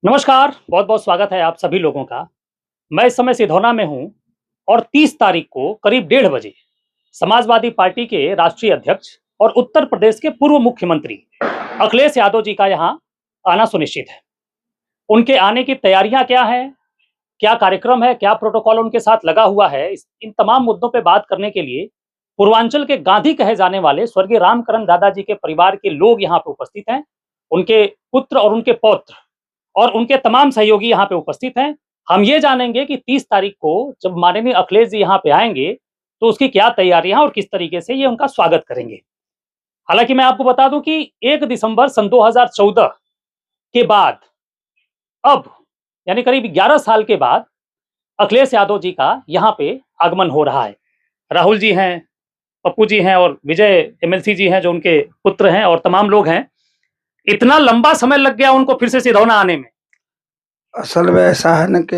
नमस्कार, बहुत-बहुत स्वागत है आप सभी लोगों का। मैं इस समय सिधौना में हूँ और 30 तारीख को करीब 1:30 बजे समाजवादी पार्टी के राष्ट्रीय अध्यक्ष और उत्तर प्रदेश के पूर्व मुख्यमंत्री अखिलेश यादव जी का यहाँ आना सुनिश्चित है। उनके आने की तैयारियाँ क्या हैं? क्या कार्यक्रम है? क्या प्रोटोकॉल उनके साथ लगा हुआ है? इन तमाम मुद्दों पे बात करने के लिए पूर्वांचल के गांधी कहे जाने वाले स्वर्गीय रामकरण दादा जी के परिवार के लोग यहाँ पे उपस्थित हैं। उनके पुत्र और उनके पौत्र और उनके तमाम सहयोगी यहाँ पे उपस्थित हैं। हम ये जानेंगे कि 30 तारीख को जब माननीय अखिलेश जी यहाँ पे आएँगे, तो उसकी क्या तैयारियाँ और किस तरीके से ये उनका स्वागत करेंगे। हालाँकि मैं आपको बता दूँ कि 1 दिसंबर सन 2014 के बाद अब यानी करीब 11 साल के बाद अखिलेश यादव जी का यहाँ पे आगमन हो रहा है। राहुल जी हैं, पप्पू जी हैं और विजय एमएलसी जी हैं जो उनके पुत्र हैं और तमाम लोग हैं। इतना लंबा समय लग गया उनको फिर से सिधौना आने में। असल में ऐसा है ना कि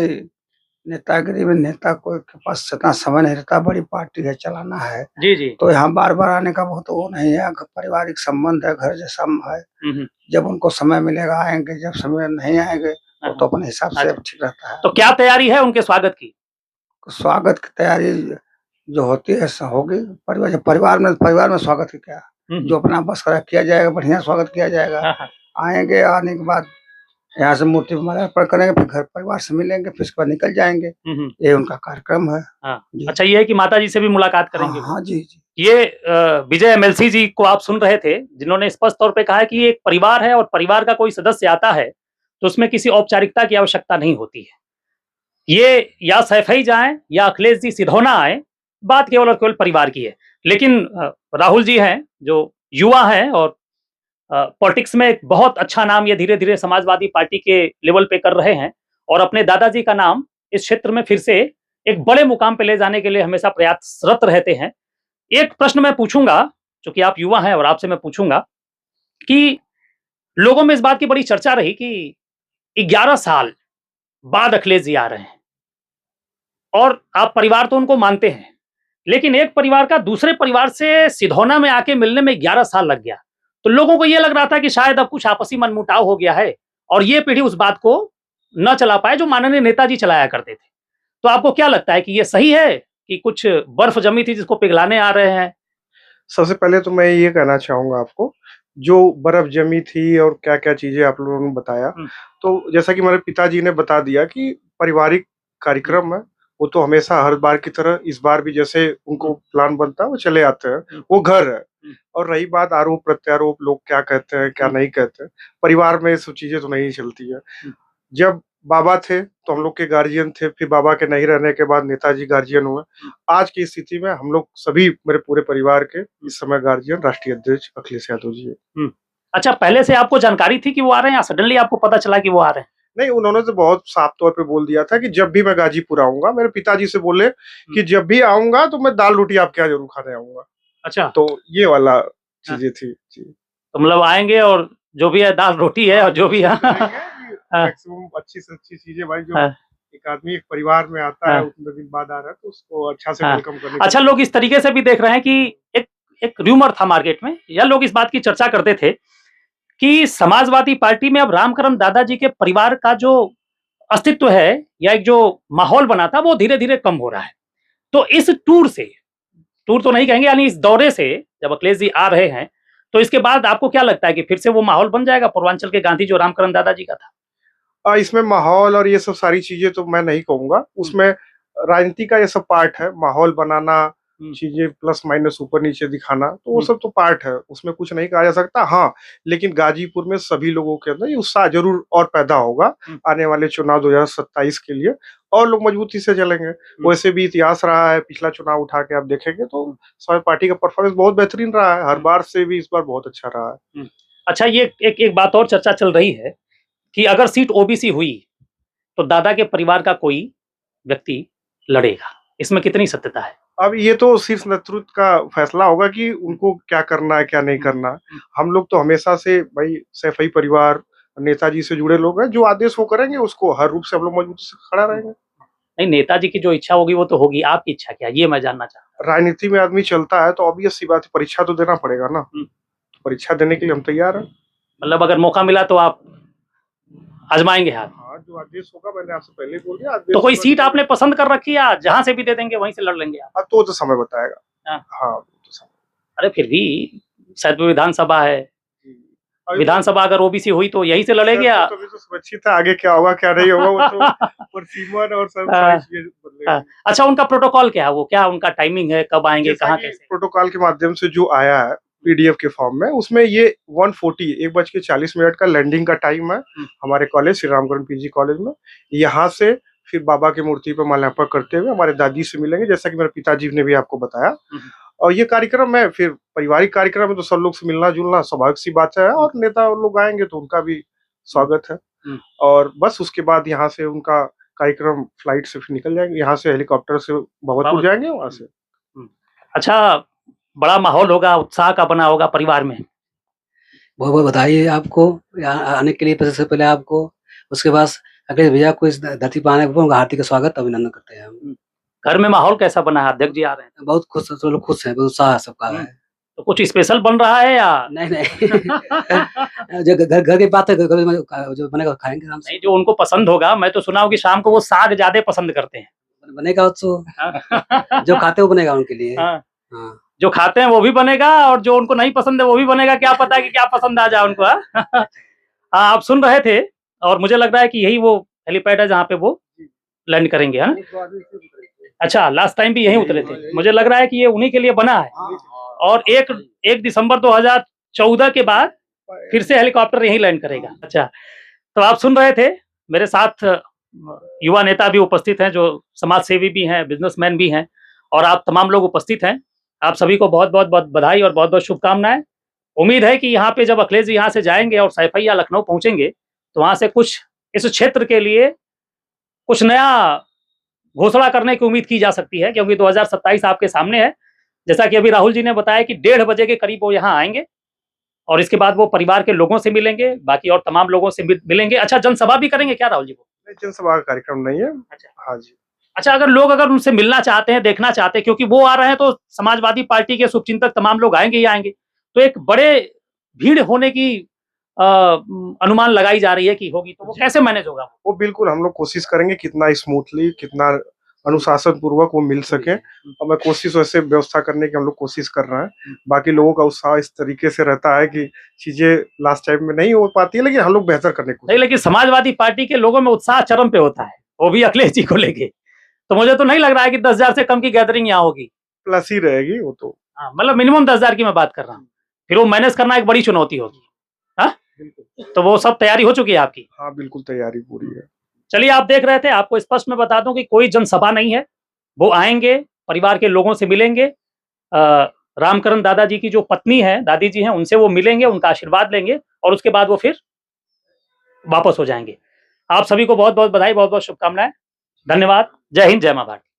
नेतागिरी में नेता को के पास इतना समय नहीं रहता, बड़ी पार्टी है, चलाना है। जी, जी। तो यहाँ बार-बार आने का बहुत वो नहीं है, पारिवारिक संबंध है, घर जैसा है। जब उनको समय मिलेगा आएँगे, जब समय नहीं आएँगे तो अपने हिसाब से अच्छा। ठीक रहता है। तो क्या तैयारी है उनके स्वागत की? स्वागत की तैयारी जो होती है होगी। परिवार में स्वागत की क्या, जो अपना बस का किया जाएगा, बढ़िया स्वागत किया जाएगा। हाँ, हाँ। आएँगे, आने के बाद यहाँ से मूर्ति पे माल्यार्पण करेंगे, फिर घर परिवार से मिलेंगे, फिर उसके बाद निकल जाएँगे। ये उनका कार्यक्रम है। हाँ। जी। अच्छा ये है कि माताजी से भी मुलाकात हाँ, करेंगे वो? हाँ, जी, जी। ये विजय एमएलसी जी को आप सुन रहे थे, जिन्होंने स्पष्ट तौर पे कहा है कि ये एक परिवार है और परिवार का कोई सदस्य आता है, तो उसमें किसी औपचारिकता की आवश्यकता नहीं होती है। ये या सैफई जाएँ या अखिलेश जी सिधौना आएँ, बात केवल और केवल परिवार की है। लेकिन राहुल जी हैं, जो युवा हैं और पॉलिटिक्स में एक बहुत अच्छा नाम ये धीरे-धीरे समाजवादी पार्टी के लेवल पे कर रहे हैं और अपने दादाजी का नाम इस क्षेत्र में फिर से एक बड़े मुकाम पे ले जाने के लिए हमेशा प्रयासरत रहते हैं। एक प्रश्न मैं पूछूँगा, चूँकि आप युवा हैं और आपसे मैं पूछूँगा कि लोगों में इस बात की बड़ी चर्चा रही कि 11 साल बाद अखिलेश जी आ रहे हैं और आप परिवार तो उनको मानते हैं, लेकिन एक परिवार का दूसरे परिवार से सिधौना में आके मिलने में 11 साल लग गया। तो लोगों को ये लग रहा था कि शायद अब कुछ आपसी मनमुटाव हो गया है और ये पीढ़ी उस बात को न चला पाए जो माननीय नेताजी चलाया करते थे। तो आपको क्या लगता है कि ये सही है कि कुछ बर्फ जमी थी जिसको पिघलाने आ रहे हैं? सबसे पहले तो मैं ये कहना चाहूँगा आपको, जो बर्फ जमी थी और क्या-क्या चीज़ें आप लोगों ने बताया, तो जैसा कि मेरे पिताजी ने बता दिया कि पारिवारिक कार्यक्रम है, वो तो हमेशा हर बार की तरह इस बार भी जैसे उनको प्लान बनता है, वो चले आते हैं, वो घर है। और रही बात आरोप-प्रत्यारोप, लोग क्या कहते हैं, क्या नहीं कहते हैं, परिवार में ये सब चीज़ें तो नहीं चलती है। जब बाबा थे, तो हम लोग के गार्जियन थे, फिर बाबा के नहीं रहने के बाद नेताजी गार्जियन हुए। आज की स्थिति में हम लोग सभी मेरे पूरे परिवार के इस समय गार्जियन राष्ट्रीय अध्यक्ष अखिलेश यादव जी हैं। अच्छा पहले से आपको जानकारी थी कि वो आ रहे हैं या सडनली आपको पता चला कि वो आ रहे हैं? नहीं, उन्होंने तो बहुत साफ तौर पे बोल दिया था कि जब भी मैं गाजीपुर आऊँगा, मेरे पिताजी से बोले कि जब भी आऊँगा तो मैं दाल-रोटी आपके यहाँ ज़रूर खाने आऊँगा। अच्छा। तो ये वाला चीज़ें थी। जी। तो मतलब आएँगे और जो भी है दाल-रोटी है और जो भी है मैक्सिमम अच्छी से अच्छी चीज़ें भाई जो एक आदमी एक परिवार में आता है, उतने दिन बाद आ रहा है, तो उसको अच्छा से वेलकम करने के अच्छा लोग इस तरीके से भी देख रहे हैं कि एक एक र्यूमर था मार्केट में या लोग इस बात की चर्चा करते थे कि समाजवादी पार्टी में अब रामकरण दादाजी के परिवार का जो अस्तित्व है या एक जो माहौल बना था वो धीरे-धीरे कम हो रहा है। तो इस टूर तो नहीं कहेंगे यानी इस दौरे से जब अखिलेश जी आ रहे हैं, तो इसके बाद आपको क्या लगता है कि फिर से वो माहौल बन जाएगा पूर्वांचल के गांधी जो रामकरण दादाजी का था? इसमें माहौल और ये सब सारी चीज़ें तो मैं नहीं कहूँगा, उसमें राजनीति का ये सब पार्ट है, माहौल बनाना, चीज़ें प्लस माइनस ऊपर-नीचे दिखाना, तो वो सब तो पार्ट है, उसमें कुछ नहीं कहा जा सकता। हाँ, लेकिन गाजीपुर में सभी लोगों के अंदर ये उत्साह ज़रूर और पैदा होगा, आने वाले चुनाव 2027 के लिए और लोग मजबूती से चलेंगे। वैसे भी इतिहास रहा है, पिछला चुनाव उठा के आप देखेंगे तो समाजवादी पार्टी का परफॉर्मेंस बहुत बेहतरीन रहा है, हर बार से भी इस बार बहुत अच्छा रहा है। अच्छा ये एक बात और चर्चा चल रही है कि अगर सीट ओबीसी हुई, तो दादा के परिवार का कोई व्यक्ति लड़ेगा। इसमें कितनी सत्यता है? अब ये तो शीर्ष नेतृत्व का फैसला होगा कि उनको क्या करना है, क्या नहीं करना है। हम लोग तो हमेशा से भाई सैफई परिवार, नेताजी से जुड़े लोग हैं, जो आदेश वो करेंगे उसको हर रूप से हम लोग मजबूती से खड़ा रहेंगे। नहीं, नेताजी की जो इच्छा होगी वो तो होगी, आपकी इच्छा क्या है? ये मैं जानना चाहता हूँ। राजनीति में आदमी चलता है तो ऑब्वियस सी बात है, परीक्षा तो देना पड़ेगा ना। तो परीक्षा देने के लिए हम तैयार हैं। मतलब अगर मौका मिला तो आप आजमाएँगे हाथ? जो आदेश होगा, मैंने आपसे पहले ही बोल दिया, आदेश तो कोई होगा सीट तो- आपने पसंद कर रखी है या जहां से भी दे देंगे वहीं से लड़ लेंगे आप? हाँ, तो समय बताएगा। हाँ। हाँ, तो समय। अरे फिर भी शायद विधानसभा है, अभी विधानसभा अगर ओबीसी हुई तो यहीं से लड़ेंगे या? तो अभी तो सुरक्षित है, आगे क्या होगा क्या नहीं होगा वो तो परसिमन और सब सारी चीजें बदलेगी। अच्छा, उनका प्रोटोकॉल क्या है, वो क्या उनका टाइमिंग है, कब आएंगे, जैसा कहाँ, कि कैसे? प्रोटोकॉल के माध्यम से जो आया है पीडीएफ के फॉर्म में, उसमें ये 1:40 का लैंडिंग का टाइम है हमारे college Shri Ramkaran PG college में। यहाँ से फिर बाबा की मूर्ति पर माल्यार्पण करते हुए हमारे दादी से मिलेंगे, जैसा कि मेरे पिताजी ने भी आपको बताया। और ये कार्यक्रम है फिर पारिवारिक कार्यक्रम है, तो सब लोग से मिलना जुलना स्वाभाविक सी बात है, और नेता लोग आएंगे तो उनका भी स्वागत है। और बस उसके बाद यहाँ से उनका कार्यक्रम फ्लाइट से फिर निकल जाएंगे, यहाँ से हेलीकॉप्टर से भगवतपुर जाएंगे, वहां से। अच्छा, बड़ा माहौल होगा, उत्साह का बना होगा परिवार में। बहुत बहुत बधाई आपको यहाँ आने के लिए, सबसे पहले आपको, उसके बाद अखिलेश भैया को इस धरती पर आने पर उनका हार्दिक स्वागत अभिनंदन करते हैं हम। घर में माहौल कैसा बना है? अध्यक्ष जी आ रहे हैं, बहुत खुश, सब लोग खुश हैं, बहुत उत्साह है सबका है। तो कुछ स्पेशल बन रहा है या नहीं जो घर की बात है, घर में जो बनेगा खाएंगे आराम से। नहीं, जो उनको पसंद होगा। मैं तो सुना हूँ कि शाम को वो साग ज्यादा पसंद करते हैं। बनेगा तो जो खाते हैं वो बनेगा उनके लिए। हाँ। हाँ। जो खाते हैं वो भी बनेगा और जो उनको नहीं पसंद है वो भी बनेगा। क्या पता कि क्या पसंद आ जाए उनको। हाँ, आप सुन रहे थे और मुझे लग रहा है कि यही वो हेलीपैड है जहाँ पे वो लैंड करेंगे। हाँ, अच्छा, लास्ट टाइम भी यहीं उतरे थे। मुझे लग रहा है कि ये उन्हीं के लिए बना है। और 1 दिसंबर 2014 के बाद फिर से हेलीकॉप्टर यहीं लैंड करेगा। अच्छा, तो आप सुन रहे थे, मेरे साथ युवा नेता भी उपस्थित हैं, जो समाज सेवी भी हैं, बिजनेसमैन भी हैं, और आप तमाम लोग उपस्थित हैं। आप सभी को बहुत बहुत बधाई और बहुत बहुत शुभकामनाएं। उम्मीद है कि यहाँ पे जब अखिलेश जी यहाँ से जाएंगे और सैफई या लखनऊ पहुंचेंगे तो वहां से कुछ इस क्षेत्र के लिए कुछ नया घोषणा करने की उम्मीद की जा सकती है, क्योंकि 2027 आपके सामने है। जैसा कि अभी राहुल जी ने बताया कि 1:30 बजे के करीब वो यहाँ आएंगे और इसके बाद वो परिवार के लोगों से मिलेंगे, बाकी और तमाम लोगों से मिलेंगे। अच्छा, जनसभा भी करेंगे क्या राहुल जी को? जनसभा का कार्यक्रम नहीं है। अच्छा, हाँ जी। अच्छा, अगर उनसे मिलना चाहते हैं, देखना चाहते हैं, क्योंकि वो आ रहे हैं तो समाजवादी पार्टी के शुभचिंतक तमाम लोग आएंगे ही आएंगे, तो एक बड़े भीड़ होने की अनुमान लगाई जा रही है कि होगी, तो वो कैसे मैनेज होगा? वो बिल्कुल हम लोग कोशिश करेंगे कितना स्मूथली, कितना अनुशासन पूर्वक वो मिल सके, और मैं कोशिश वैसे व्यवस्था करने की हम लोग कोशिश कर रहे हैं। बाकी लोगों का उत्साह इस तरीके से रहता है कि चीजें लास्ट टाइम में नहीं हो पाती है, लेकिन हम लोग बेहतर करने को। नहीं, लेकिन समाजवादी पार्टी के लोगों में उत्साह चरम पे होता है, वो भी अखिलेश जी को लेके। तो मुझे तो नहीं लग रहा है कि 10,000 से कम की गैदरिंग यहाँ होगी। प्लस ही रहेगी वो तो। हाँ, मतलब मिनिमम 10,000 की मैं बात कर रहा हूँ। फिर वो मैनेज करना एक बड़ी चुनौती होगी। हाँ, तो वो सब तैयारी हो चुकी है आपकी? हाँ, बिल्कुल तैयारी पूरी है। चलिए, आप देख रहे थे, आपको स्पष्ट में बता दूं कि कोई जनसभा नहीं है। वो आएंगे, परिवार के लोगों से मिलेंगे, रामकरण दादाजी की जो पत्नी है, दादी जी हैं, उनसे वो मिलेंगे, उनका आशीर्वाद लेंगे और उसके बाद वो फिर वापस हो जाएंगे। आप सभी को बहुत बहुत बधाई, बहुत बहुत शुभकामनाएं। धन्यवाद। जय हिंद, जय मां भारती।